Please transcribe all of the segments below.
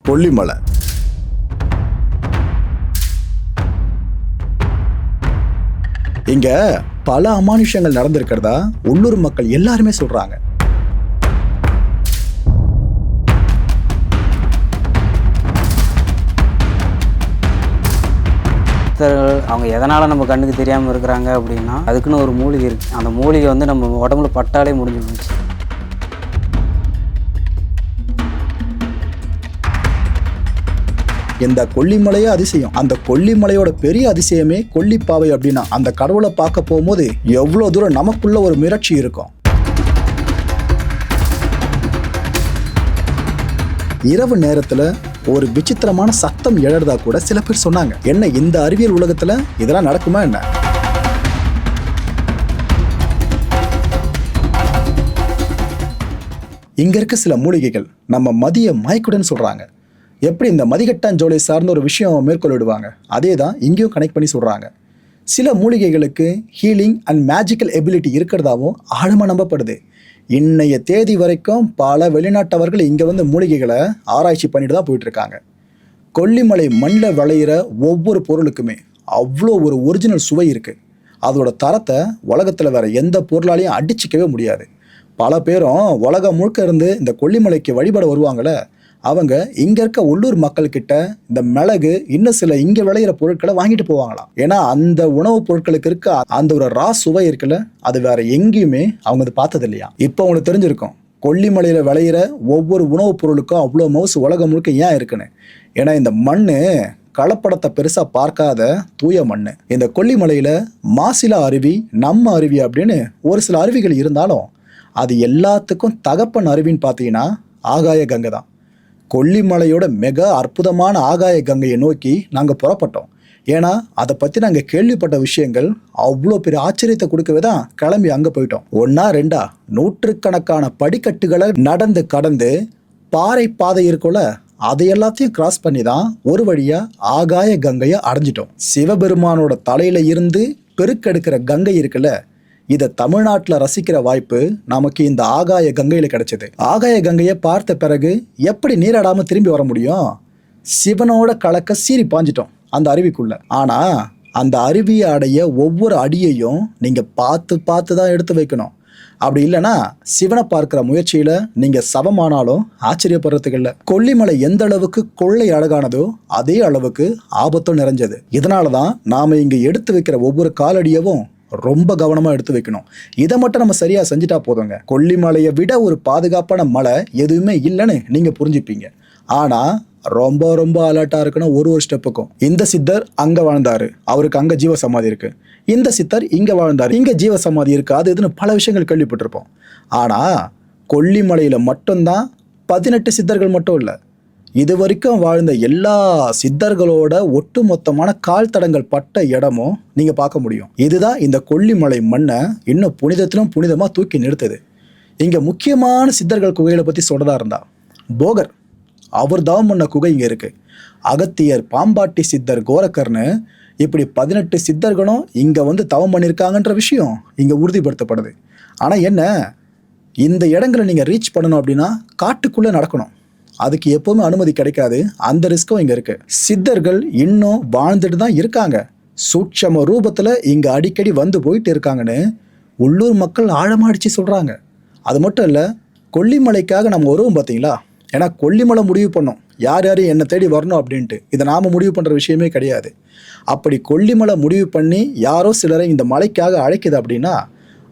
கொல்லிமலை. இங்க பல அமானுஷங்கள் நடந்திருக்கிறதா உள்ளூர் மக்கள் எல்லாருமே சொல்றாங்க. அவங்க எதனால் நம்ம கண்ணுக்கு தெரியாமல் இருக்கிறாங்க அப்படின்னா அதுக்குன்னு ஒரு மூலிகை இருக்குது. அந்த மூலிகை வந்து நம்ம உடம்புல பட்டாலே முடிஞ்சு போச்சு. இந்த கொல்லிமலையே அதிசயம். அந்த கொல்லிமலையோட பெரிய அதிசயமே கொல்லிப்பாவை அப்படின்னா அந்த கடவுளை பார்க்க போகும்போது எவ்வளோ தூரம் நமக்குள்ள ஒரு மிரட்சி இருக்கும். இரவு நேரத்துல ஒரு விசித்திரமான சத்தம் எழறதா கூட சில பேர் சொன்னாங்க. என்ன இந்த அறிவியல் உலகத்துல இதெல்லாம் நடக்குமா என்ன? இங்க இருக்க சில மூலிகைகள் நம்ம மதிய மயக்குடன் சொல்றாங்க. எப்படி இந்த மதிகட்டாஞ்சோலை சார்ந்த ஒரு விஷயம் மேற்கொள்ளிடுவாங்க, அதே தான் இங்கேயும் கனெக்ட் பண்ணி சொல்றாங்க. சில மூலிகைகளுக்கு ஹீலிங் அண்ட் மேஜிக்கல் எபிலிட்டி இருக்கிறதாவும் ஆழமா நம்பப்படுது. இன்னைய தேதி வரைக்கும் பல வெளிநாட்டவர்கள் இங்கே வந்து மூலிகைகளை ஆராய்ச்சி பண்ணிட்டு தான் போயிட்டு இருக்காங்க. கொல்லிமலை மண்ணில் விளையிற ஒவ்வொரு பொருளுக்குமே அவ்வளோ ஒரு ஒரிஜினல் சுவை இருக்குது. அதோட தரத்தை உலகத்தில் வேற எந்த பொருளாலையும் அடிச்சிக்கவே முடியாது. பல பேரும் உலகம் முழுக்க இருந்து இந்த கொல்லிமலைக்கு வழிபட வருவாங்கள, அவங்க இங்கே இருக்க உள்ளூர் மக்கள்கிட்ட இந்த மிளகு இன்னும் சில இங்கே விளையிற பொருட்களை வாங்கிட்டு போவாங்களாம். ஏன்னா அந்த உணவுப் பொருட்களுக்கு இருக்க அந்த ஒரு ரா சுவை இருக்குல்ல, அது வேற எங்கேயுமே அவங்க அது பார்த்தது இல்லையா. இப்போ அவங்களுக்கு தெரிஞ்சிருக்கும் கொல்லிமலையில் விளையிற ஒவ்வொரு உணவுப் பொருளுக்கும் அவ்வளோ மவுசு உலகம் முழுக்க ஏன் இருக்குன்னு. ஏன்னா இந்த மண் கலப்படத்தை பெருசாக பார்க்காத தூய மண். இந்த கொல்லிமலையில் மாசிலா அருவி, நம்ம அருவி அப்படின்னு ஒரு சில அருவிகள் இருந்தாலும் அது எல்லாத்துக்கும் தகப்பன் அருவின்னு பார்த்தீங்கன்னா ஆகாய கங்கை தான். கொல்லிமலையோட மிக அற்புதமான ஆகாய கங்கையை நோக்கி நாங்கள் புறப்பட்டோம். ஏன்னா அதை பற்றி நாங்கள் கேள்விப்பட்ட விஷயங்கள் அவ்வளோ பெரிய ஆச்சரியத்தை கொடுக்கவே தான் கிளம்பி அங்கே போயிட்டோம். ஒன்றா ரெண்டா நூற்றுக்கணக்கான படிக்கட்டுகளை நடந்து கடந்து பாறை பாதை இருக்குள்ள அதை எல்லாத்தையும் கிராஸ் பண்ணி தான் ஒரு வழியாக ஆகாய கங்கையை அடைஞ்சிட்டோம். சிவபெருமானோட தலையில இருந்து பெருக்கெடுக்கிற கங்கை இருக்குல்ல, இதை தமிழ்நாட்டில் ரசிக்கிற வாய்ப்பு நமக்கு இந்த ஆகாய கங்கையில் கிடைச்சது. ஆகாய கங்கையை பார்த்த பிறகு எப்படி நீராடாமல் திரும்பி வர முடியும்? சிவனோட கலக்க சீறி பாஞ்சிட்டோம் அந்த அருவிக்குள்ள. ஆனால் அந்த அருவியை அடைய ஒவ்வொரு அடியையும் நீங்கள் பார்த்து பார்த்து தான் எடுத்து வைக்கணும். அப்படி இல்லைன்னா சிவனை பார்க்குற முயற்சியில் நீங்கள் சவமானாலும் ஆச்சரியப்படுறதுக்கு இல்லை. கொல்லிமலை எந்த அளவுக்கு கொள்ளை அழகானதோ அதே அளவுக்கு ஆபத்தும் நிறைஞ்சது. இதனால தான் நாம் இங்கே எடுத்து வைக்கிற ஒவ்வொரு காலடியவும் ரொம்ப கவனமாக எடுத்து வைக்கணும். இதை மட்டும் நம்ம சரியாக செஞ்சுட்டா போதுங்க. கொல்லிமலையை விட ஒரு பாதுகாப்பான மலை எதுவுமே இல்லைன்னு நீங்கள் புரிஞ்சுப்பீங்க. ஆனால் ரொம்ப ரொம்ப அலர்ட்டாக இருக்கணும் ஒரு ஸ்டெப்புக்கும். இந்த சித்தர் அங்கே வாழ்ந்தாரு, அவருக்கு அங்கே ஜீவ சமாதி இருக்கு. இந்த சித்தர் இங்கே வாழ்ந்தார், இங்கே ஜீவ சமாதி இருக்கு. அது இதுன்னு பல விஷயங்கள் கேள்விப்பட்டிருப்போம். ஆனால் கொல்லிமலையில் மட்டும்தான் 18 சித்தர்கள் மட்டும் இல்லை, இது வரைக்கும் வாழ்ந்த எல்லா சித்தர்களோட ஒட்டுமொத்தமான கால் தடங்கள் பட்ட இடமும் நீங்க பார்க்க முடியும். இதுதான் இந்த கொல்லிமலை மண்ணை இன்னும் புனிதத்திலும் புனிதமா தூக்கி நிறுத்துது. இங்க முக்கியமான சித்தர்கள் குகைகளை பத்தி சொல்றதா இருந்தா, போகர் அவர் தவம் பண்ண குகை இங்க இருக்கு. அகத்தியர், பாம்பாட்டி சித்தர், கோரக்கர்னு இப்படி 18 சித்தர்களும் இங்க வந்து தவம் பண்ணியிருக்காங்கன்ற விஷயம் இங்க உறுதிப்படுத்தப்படுது. ஆனா என்ன, இந்த இடங்களை நீங்க ரீச் பண்ணணும் அப்படின்னா காட்டுக்குள்ள நடக்கணும். அதுக்கு எப்பவுமே அனுமதி கிடைக்காது. அந்த ரிஸ்க்கும் இங்க இருக்கு. சித்தர்கள் இன்னும் வாழ்ந்துட்டு தான் இருக்காங்க. சூட்சம ரூபத்துல இங்க அடிக்கடி வந்து போயிட்டு இருக்காங்கன்னு உள்ளூர் மக்கள் ஆழமா அடிச்சு சொல்றாங்க. அது மட்டும் இல்ல, கொல்லிமலைக்காக நம்ம வருவோம் பார்த்தீங்களா, ஏன்னா கொல்லிமலை முடிவு பண்ணோம் யார் யாரும் என்னை தேடி வரணும் அப்படின்ட்டு. இதை நாம முடிவு பண்ற விஷயமே கிடையாது. அப்படி கொல்லிமலை முடிவு பண்ணி யாரோ சிலரை இந்த மலைக்காக அழைக்குது அப்படின்னா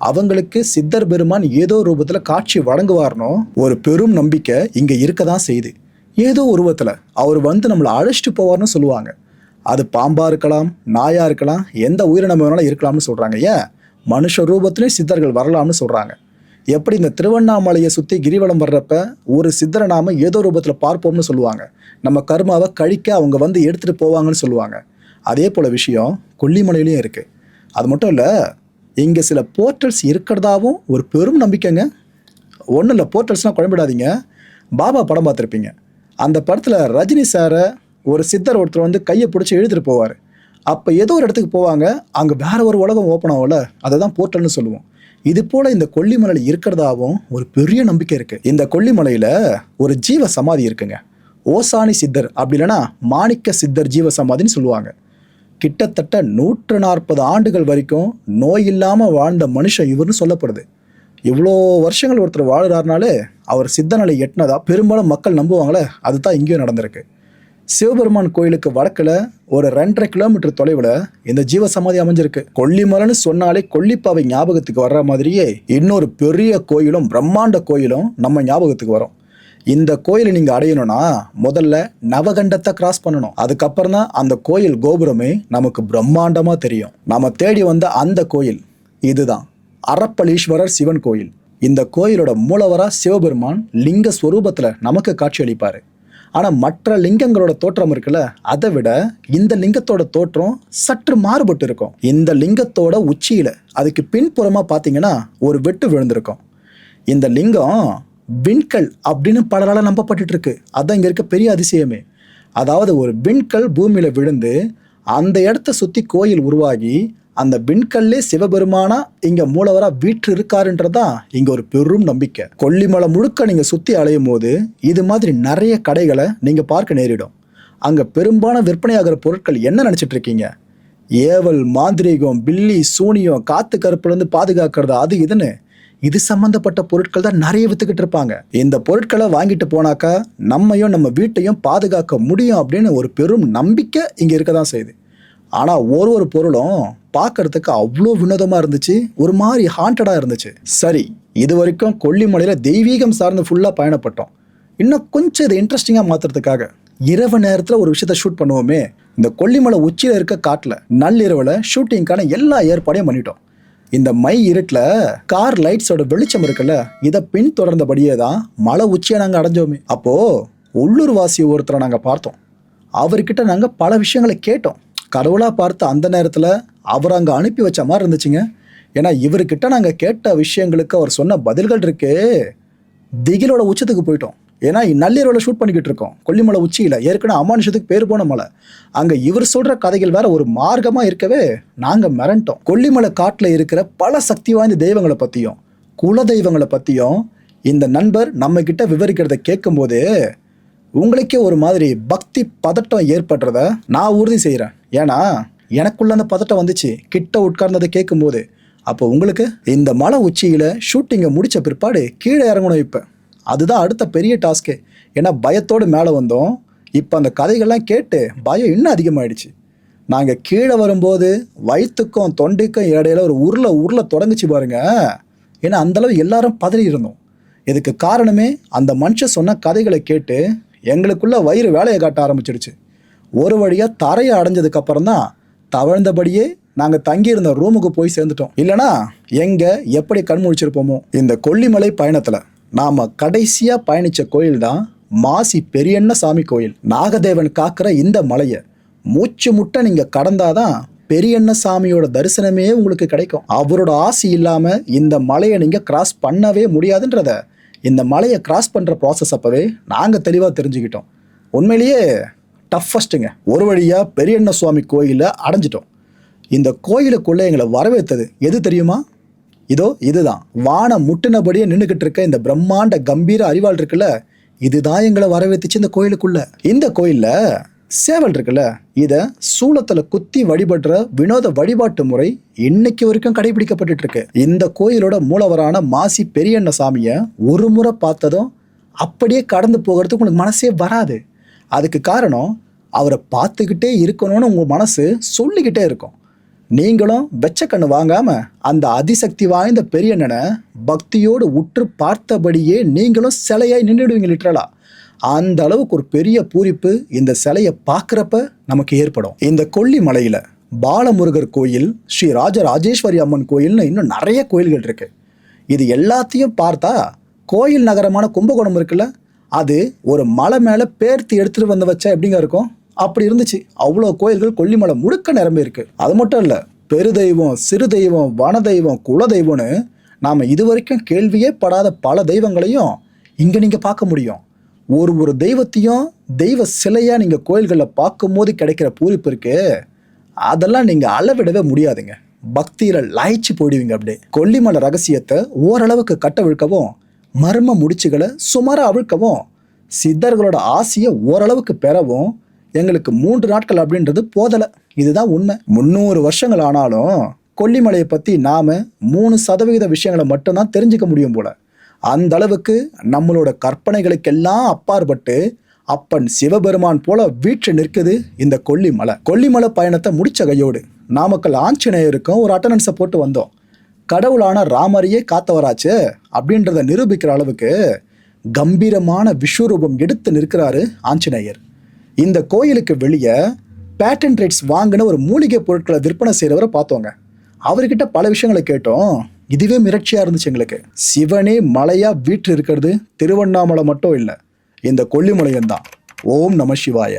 அவங்களுக்கு சித்தர் பெருமான் ஏதோ ரூபத்துல காட்சி வழங்குவார்னோ ஒரு பெரும் நம்பிக்கை இங்க இருக்க தான் செய்யுது. ஏதோ உருவத்துல அவர் வந்து நம்மளை அழைச்சிட்டு போவார்னு சொல்லுவாங்க. அது பாம்பா இருக்கலாம், நாயா இருக்கலாம், எந்த உயிரினம் வேணாலும் இருக்கலாம்னு சொல்றாங்க. ஏன் மனுஷ ரூபத்திலேயும் சித்தர்கள் வரலாம்னு சொல்றாங்க. எப்படி இந்த திருவண்ணாமலையை சுற்றி கிரிவலம் வர்றப்ப ஒரு சித்தரை நாம ஏதோ ரூபத்தில் பார்ப்போம்னு சொல்லுவாங்க. நம்ம கர்மாவை கழிக்க அவங்க வந்து எடுத்துகிட்டு போவாங்கன்னு சொல்லுவாங்க. அதே போல் விஷயம் கொல்லிமலையிலையும் இருக்குது. அது மட்டும் இல்லை, இங்கே சில போர்ட்டல்ஸ் இருக்கிறதாவும் ஒரு பெரும் நம்பிக்கைங்க. ஒன்றும் இல்லை, போர்ட்டல்ஸ்னால் குழம்பிடாதீங்க. பாபா படம் பார்த்துருப்பீங்க. அந்த படத்தில் ரஜினி சாரை ஒரு சித்தர் ஒருத்தர் வந்து கையை பிடிச்சி இழுத்துட்டு போவார். அப்போ ஏதோ ஒரு இடத்துக்கு போவாங்க, அங்கே வேற ஒரு உலகம் ஓப்பன் ஆகும்ல, அதை தான் போர்ட்டல்னு சொல்லுவோம். இது போல இந்த கொல்லிமலையில் இருக்கிறதாவும் ஒரு பெரிய நம்பிக்கை இருக்கு. இந்த கொல்லிமலையில ஒரு ஜீவ சமாதி இருக்குங்க. ஓசானி சித்தர் அப்படி இல்லைன்னா மாணிக்க சித்தர் ஜீவசமாதின்னு சொல்லுவாங்க. கிட்டத்தட்ட 140 ஆண்டுகள் வரைக்கும் நோய் இல்லாமல் வாழ்ந்த மனுஷன் இவர்னு சொல்லப்படுது. இவ்வளோ வருஷங்கள் ஒருத்தர் வாழ்கிறாருனாலே அவர் சித்தநிலை எட்டினதா பெரும்பாலும் மக்கள் நம்புவாங்களே, அதுதான் இங்கேயும் நடந்திருக்கு. சிவபெருமான் கோயிலுக்கு வடக்கில் ஒரு 2.5 கிலோமீட்டர் தொலைவில் இந்த ஜீவசமாதி அமைஞ்சிருக்கு. கொல்லிமலைன்னு சொன்னாலே கொல்லிப்பாவை ஞாபகத்துக்கு வர்ற மாதிரியே இன்னொரு பெரிய கோயிலும் பிரம்மாண்ட கோயிலும் நம்ம ஞாபகத்துக்கு வரும். இந்த கோயிலை நீங்கள் அடையணும்னா முதல்ல நவகண்டத்தை கிராஸ் பண்ணணும். அதுக்கப்புறம் தான் அந்த கோயில் கோபுரமே நமக்கு பிரம்மாண்டமாக தெரியும். நம்ம தேடி வந்த அந்த கோயில் இதுதான், அரப்பளீஸ்வரர் சிவன் கோயில். இந்த கோயிலோட மூலவரா சிவபெருமான் லிங்க ஸ்வரூபத்தில் நமக்கு காட்சியளிப்பார். ஆனால் மற்ற லிங்கங்களோட தோற்றம் இருக்குல்ல, அதை விட இந்த லிங்கத்தோட தோற்றம் சற்று மாறுபட்டு இருக்கும். இந்த லிங்கத்தோட உச்சியில் அதுக்கு பின்புறமாக பார்த்தீங்கன்னா ஒரு வெட்டு விழுந்திருக்கும். இந்த லிங்கம் விண்கல் அப்படின்னு பலரால் நம்பப்பட்டு இருக்கு. அதான் இங்கே இருக்க பெரிய அதிசயமே. அதாவது ஒரு விண்கல் பூமியில் விழுந்து அந்த இடத்த சுற்றி கோயில் உருவாகி அந்த விண்கல்லே சிவபெருமானா இங்கே மூலவரா வீற்று இருக்காருன்றதான் இங்கே ஒரு பெரும் நம்பிக்கை. கொல்லிமலை முழுக்க நீங்கள் சுற்றி அலையும் போது இது மாதிரி நிறைய கடைகளை நீங்கள் பார்க்க நேரிடும். அங்கே பெரும்பாலும் விற்பனையாகிற பொருட்கள் என்ன நினச்சிட்டு இருக்கீங்க? ஏவல், மாந்திரீகம், பில்லி, சூனியம், காத்து கருப்புலேருந்து பாதுகாக்கிறது அது இதுன்னு இது சம்மந்தப்பட்ட பொருட்கள் தான் நிறைய வித்துக்கிட்டு இருப்பாங்க. இந்த பொருட்களை வாங்கிட்டு போனாக்கா நம்மையும் நம்ம வீட்டையும் பாதுகாக்க முடியும் அப்படின்னு ஒரு பெரும் நம்பிக்கை இங்கே இருக்க தான் செய்யுது. ஆனால் ஒரு பொருளும் பார்க்கறதுக்கு அவ்வளோ வினோதமாக இருந்துச்சு, ஒரு மாதிரி ஹாண்டடாக இருந்துச்சு. சரி, இது வரைக்கும் கொல்லிமலையில் தெய்வீகம் சார்ந்து ஃபுல்லாக பயணப்பட்டோம். இன்னும் கொஞ்சம் இதை இன்ட்ரெஸ்டிங்காக மாற்றுறதுக்காக இரவு நேரத்தில் ஒரு விஷயத்தை ஷூட் பண்ணுவோமே. இந்த கொல்லிமலை உச்சியில் இருக்க காட்டில் நள்ளிரவில் ஷூட்டிங்கான எல்லா ஏற்பாடையும் பண்ணிட்டோம். இந்த மை இருட்டில் கார் லைட்ஸோட வெளிச்சம் இருக்குல்ல, இதை பின் தொடர்ந்தபடியே தான் மலை உச்சியை நாங்கள் அடைஞ்சோமே. அப்போது உள்ளூர் வாசி ஒருத்தரை நாங்கள் பார்த்தோம். அவர்கிட்ட நாங்கள் பல விஷயங்களை கேட்டோம். கடவுளாக பார்த்து அந்த நேரத்தில் அவர் அங்கே அனுப்பி வச்ச மாதிரி இருந்துச்சுங்க. ஏன்னா இவர்கிட்ட நாங்கள் கேட்ட விஷயங்களுக்கு அவர் சொன்ன பதில்கள் இருக்கு. திகிலோட உச்சத்துக்கு போயிட்டோம். ஏன்னா நள்ளிரவில் ஷூட் பண்ணிக்கிட்டு இருக்கோம் கொல்லிமலை உச்சியில். ஏற்கனவே அமானுஷத்துக்கு பேர் போன மலை. அங்கே இவர் சொல்கிற கதைகள் வேற ஒரு மார்க்கமாக இருக்கவே நாங்கள் மிரண்டோம். கொல்லிமலை காட்டில் இருக்கிற பல சக்தி வாய்ந்த தெய்வங்களை பற்றியும் குல தெய்வங்களை பற்றியும் இந்த நண்பர் நம்மக்கிட்ட விவரிக்கிறத கேட்கும்போது உங்களுக்கே ஒரு மாதிரி பக்தி பதட்டம் ஏற்படுறத நான் உறுதி செய்கிறேன். ஏன்னா எனக்குள்ள அந்த பதட்டம் வந்துச்சு கிட்ட உட்கார்ந்ததை கேட்கும்போது. அப்போ உங்களுக்கு இந்த மலை உச்சியில் ஷூட்டிங்கை முடித்த பிற்பாடு கீழே இறங்கணும். இப்போ அதுதான் அடுத்த பெரிய டாஸ்க்கு. ஏன்னா பயத்தோடு மேலே வந்தோம். இப்போ அந்த கதைகள்லாம் கேட்டு பயம் இன்னும் அதிகமாகிடுச்சு. நாங்கள் கீழே வரும்போது வயிற்றுக்கும் தொண்டைக்கும் இடையில ஒரு உருளை தொடங்குச்சு பாருங்க. ஏன்னா அந்தளவு எல்லாரும் பதறி இருந்தோம். இதுக்கு காரணமே அந்த மனுஷன் சொன்ன கதைகளை கேட்டு எங்களுக்குள்ள வயிறு வேலையை காட்ட ஆரம்பிச்சிடுச்சு. ஒரு வழியாக தரையை அடைஞ்சதுக்கப்புறம் தான் தவழ்ந்தபடியே நாங்கள் தங்கியிருந்த ரூமுக்கு போய் சேர்ந்துட்டோம். இல்லைனா எங்கே எப்படி கண்முழிச்சிருப்போமோ. இந்த கொல்லிமலை பயணத்தில் நாம் கடைசியாக பயணித்த கோயில் தான் மாசி பெரியண்ண சாமி கோயில். நாகதேவன் காக்கிற இந்த மலையை மூச்சு முட்டை நீங்கள் கடந்தாதான் பெரியண்ண சாமியோட தரிசனமே உங்களுக்கு கிடைக்கும். அவரோட ஆசி இல்லாமல் இந்த மலையை நீங்கள் கிராஸ் பண்ணவே முடியாதுன்றத இந்த மலையை கிராஸ் பண்ணுற ப்ராசஸ் அப்போவே நாங்கள் தெளிவாக தெரிஞ்சுக்கிட்டோம். உண்மையிலேயே டஃபஸ்ட்டுங்க. ஒரு வழியாக பெரியண்ண சுவாமி கோயிலை அடைஞ்சிட்டோம். இந்த கோயிலுக்குள்ளே எங்களை வரவேற்றது எது தெரியுமா? இதுதான் வானம் முட்டினபடியே நின்றுக்கிட்டு இருக்க இந்த பிரம்மாண்ட கம்பீர அறிவாள் இருக்குல்ல, இதுதான் எங்களை வரவேற்றுச்சு இந்த கோயிலுக்குள்ள. இந்த கோயிலில் சேவல் இருக்குல்ல, இதை சூளத்தில் குத்தி வழிபடுற வினோத வழிபாட்டு முறை இன்னைக்கு வரைக்கும் கடைபிடிக்கப்பட்டு இருக்கு. இந்த கோயிலோட மூலவரான மாசி பெரியண்ண சாமியை ஒரு முறை பார்த்ததும் அப்படியே கடந்து போகிறதுக்கு உங்களுக்கு மனசே வராது. அதுக்கு காரணம் அவரை பார்த்துக்கிட்டே இருக்கணும்னு உங்கள் மனசு சொல்லிக்கிட்டே இருக்கும். நீங்களும் வெச்சக்கண்ணு வாங்காமல் அந்த அதிசக்தி வாய்ந்த பெரியண்ணனை பக்தியோடு உற்று பார்த்தபடியே நீங்களும் சிலையாய் நின்றுடுவீங்க. லிட்டரலா அந்த அளவுக்கு ஒரு பெரிய பூரிப்பு இந்த சிலையை பார்க்குறப்ப நமக்கு ஏற்படும். இந்த கொல்லிமலையில் பாலமுருகர் கோயில், ஸ்ரீ ராஜராஜேஸ்வரி அம்மன் கோயில்னு இன்னும் நிறைய கோயில்கள் இருக்கு. இது எல்லாத்தையும் பார்த்தா கோயில் நகரமான கும்பகோணம் இருக்குல்ல, அது ஒரு மலை மேலே பேர்த்து எடுத்துகிட்டு வந்து வச்சா எப்படிங்க இருக்கும்? அப்படி இருந்துச்சு. அவ்வளோ கோயில்கள் கொல்லிமலை முழுக்க நிரம்பி இருக்கு. அது மட்டும் இல்லை, பெருதெய்வம், சிறு தெய்வம், வன தெய்வம், குல தெய்வம்னு நாம் இது வரைக்கும் கேள்வியே படாத பல தெய்வங்களையும் இங்கே நீங்கள் பார்க்க முடியும். ஒரு தெய்வத்தையும் தெய்வ சிலையாக நீங்கள் கோயில்களில் பார்க்கும்போது கிடைக்கிற பூரிப்பு இருக்கு, அதெல்லாம் நீங்கள் அளவிடவே முடியாதுங்க. பக்தியில் லாய்ச்சி போயிடுவீங்க. அப்படியே கொல்லிமலை ரகசியத்தை ஓரளவுக்கு கட்டவிழ்க்கவும், மர்ம முடிச்சுகளை சுமாராக அவிழ்க்கவும் சித்தர்களோட ஆசையை ஓரளவுக்கு பெறவும் எங்களுக்கு 3 நாட்கள் அப்படின்றது போதலை. இதுதான் உண்மை. 300 வருஷங்கள் ஆனாலும் கொல்லிமலையை பற்றி நாம 3% விஷயங்களை மட்டும்தான் தெரிஞ்சுக்க முடியும் போல. அந்த அளவுக்கு நம்மளோட கற்பனைகளுக்கெல்லாம் அப்பாற்பட்டு அப்பன் சிவபெருமான் போல வீற்று நிற்குது இந்த கொல்லிமலை. கொல்லிமலை பயணத்தை முடிச்ச கையோடு நாமக்கல் ஆஞ்சநேயருக்கும் ஒரு அட்டண்டன்ஸை போட்டு வந்தோம். கடவுளான ராமரையே காத்தவராச்சு அப்படின்றத நிரூபிக்கிற அளவுக்கு கம்பீரமான விஸ்வரூபம் எடுத்து நிற்கிறாரு ஆஞ்சநேயர். இந்த கோயிலுக்கு வெளியே பேட்டன் ரைட்ஸ் வாங்கின ஒரு மூலிகை பொருட்களை விற்பனை செய்கிறவரை பார்த்தோங்க. அவர்கிட்ட பல விஷயங்களை கேட்டோம். இதுவே மிரட்சியாக இருந்துச்சு எங்களுக்கு. சிவனே மலையா வீற்று இருக்கிறது திருவண்ணாமலை மட்டும் இல்லை, இந்த கொல்லிமலையும் தான். ஓம் நம சிவாய.